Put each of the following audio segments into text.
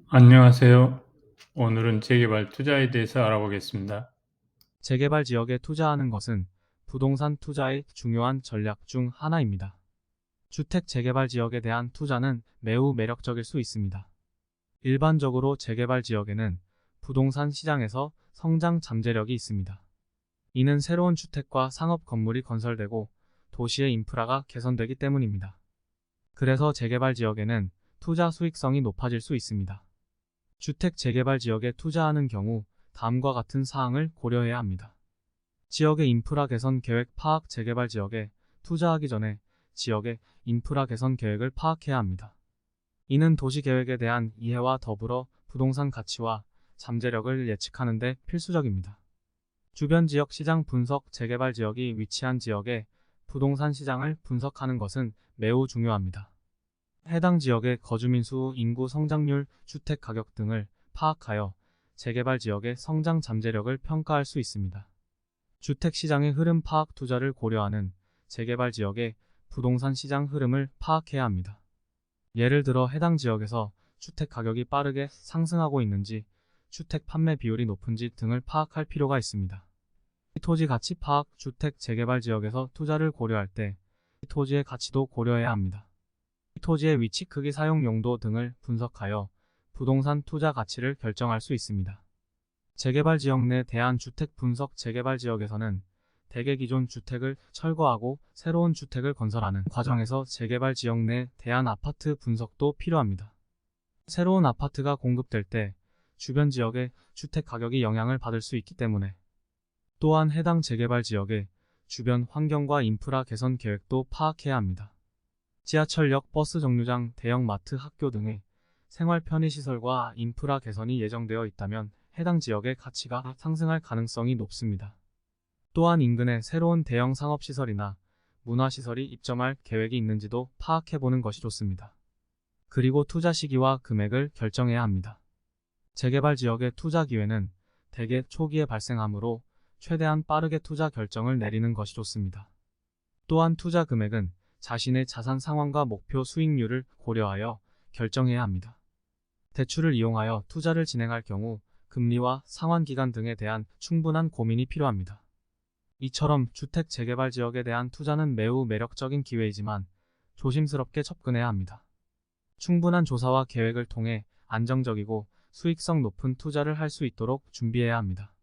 안녕하세요. 오늘은 재개발 투자에 대해서 알아보겠습니다. 재개발 지역에 투자하는 것은 부동산 투자의 중요한 전략 중 하나입니다. 주택 재개발 지역에 대한 투자는 매우 매력적일 수 있습니다. 일반적으로 재개발 지역에는 부동산 시장에서 성장 잠재력이 있습니다. 이는 새로운 주택과 상업 건물이 건설되고 도시의 인프라가 개선되기 때문입니다. 그래서 재개발 지역에는 투자 수익성이 높아질 수 있습니다. 주택 재개발 지역에 투자하는 경우 다음과 같은 사항을 고려해야 합니다. 지역의 인프라 개선 계획 파악. 재개발 지역에 투자하기 전에 지역의 인프라 개선 계획을 파악해야 합니다. 이는 도시 계획에 대한 이해와 더불어 부동산 가치와 잠재력을 예측하는 데 필수적입니다. 주변 지역 시장 분석. 재개발 지역이 위치한 지역의 부동산 시장을 분석하는 것은 매우 중요합니다. 해당 지역의 거주민 수, 인구 성장률, 주택 가격 등을 파악하여 재개발 지역의 성장 잠재력을 평가할 수 있습니다. 주택 시장의 흐름 파악. 투자를 고려하는 재개발 지역의 부동산 시장 흐름을 파악해야 합니다. 예를 들어 해당 지역에서 주택 가격이 빠르게 상승하고 있는지, 주택 판매 비율이 높은지 등을 파악할 필요가 있습니다. 토지 가치 파악. 주택 재개발 지역에서 투자를 고려할 때 토지의 가치도 고려해야 합니다. 토지의 위치, 크기, 사용 용도 등을 분석하여 부동산 투자 가치를 결정할 수 있습니다. 재개발 지역 내 대한 주택 분석. 재개발 지역에서는 대개 기존 주택을 철거하고 새로운 주택을 건설하는 과정에서 재개발 지역 내 대한 아파트 분석도 필요합니다. 새로운 아파트가 공급될 때 주변 지역의 주택 가격이 영향을 받을 수 있기 때문에, 또한 해당 재개발 지역의 주변 환경과 인프라 개선 계획도 파악해야 합니다. 지하철역, 버스 정류장, 대형 마트, 학교 등의 생활 편의시설과 인프라 개선이 예정되어 있다면 해당 지역의 가치가 상승할 가능성이 높습니다. 또한 인근에 새로운 대형 상업시설이나 문화시설이 입점할 계획이 있는지도 파악해보는 것이 좋습니다. 그리고 투자 시기와 금액을 결정해야 합니다. 재개발 지역의 투자 기회는 대개 초기에 발생하므로 최대한 빠르게 투자 결정을 내리는 것이 좋습니다. 또한 투자 금액은 자신의 자산 상황과 목표 수익률을 고려하여 결정해야 합니다. 대출을 이용하여 투자를 진행할 경우 금리와 상환기간 등에 대한 충분한 고민이 필요합니다. 이처럼 주택 재개발 지역에 대한 투자는 매우 매력적인 기회이지만 조심스럽게 접근해야 합니다. 충분한 조사와 계획을 통해 안정적이고 수익성 높은 투자를 할 수 있도록 준비해야 합니다.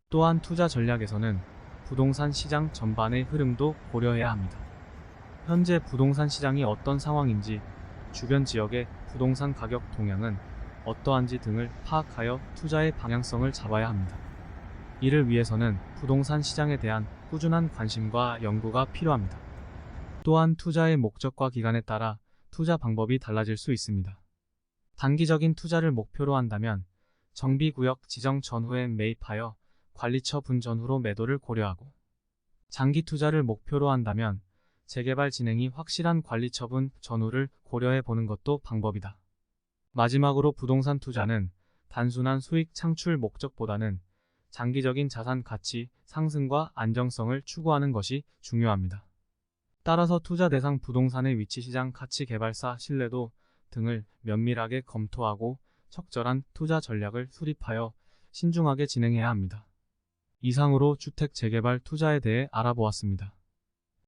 또한 투자 전략에서는 부동산 시장 전반의 흐름도 고려해야 합니다. 현재 부동산 시장이 어떤 상황인지, 주변 지역의 부동산 가격 동향은 어떠한지 등을 파악하여 투자의 방향성을 잡아야 합니다. 이를 위해서는 부동산 시장에 대한 꾸준한 관심과 연구가 필요합니다. 또한 투자의 목적과 기간에 따라 투자 방법이 달라질 수 있습니다. 단기적인 투자를 목표로 한다면 정비구역 지정 전후에 매입하여 관리 처분 전후로 매도를 고려하고, 장기 투자를 목표로 한다면 재개발 진행이 확실한 관리 처분 전후를 고려해 보는 것도 방법이다. 마지막으로 부동산 투자는 단순한 수익 창출 목적보다는 장기적인 자산 가치 상승과 안정성을 추구하는 것이 중요합니다. 따라서 투자 대상 부동산의 위치, 시장 가치, 개발사 신뢰도 등을 면밀하게 검토하고 적절한 투자 전략을 수립하여 신중하게 진행해야 합니다. 이상으로 주택 재개발 투자에 대해 알아보았습니다.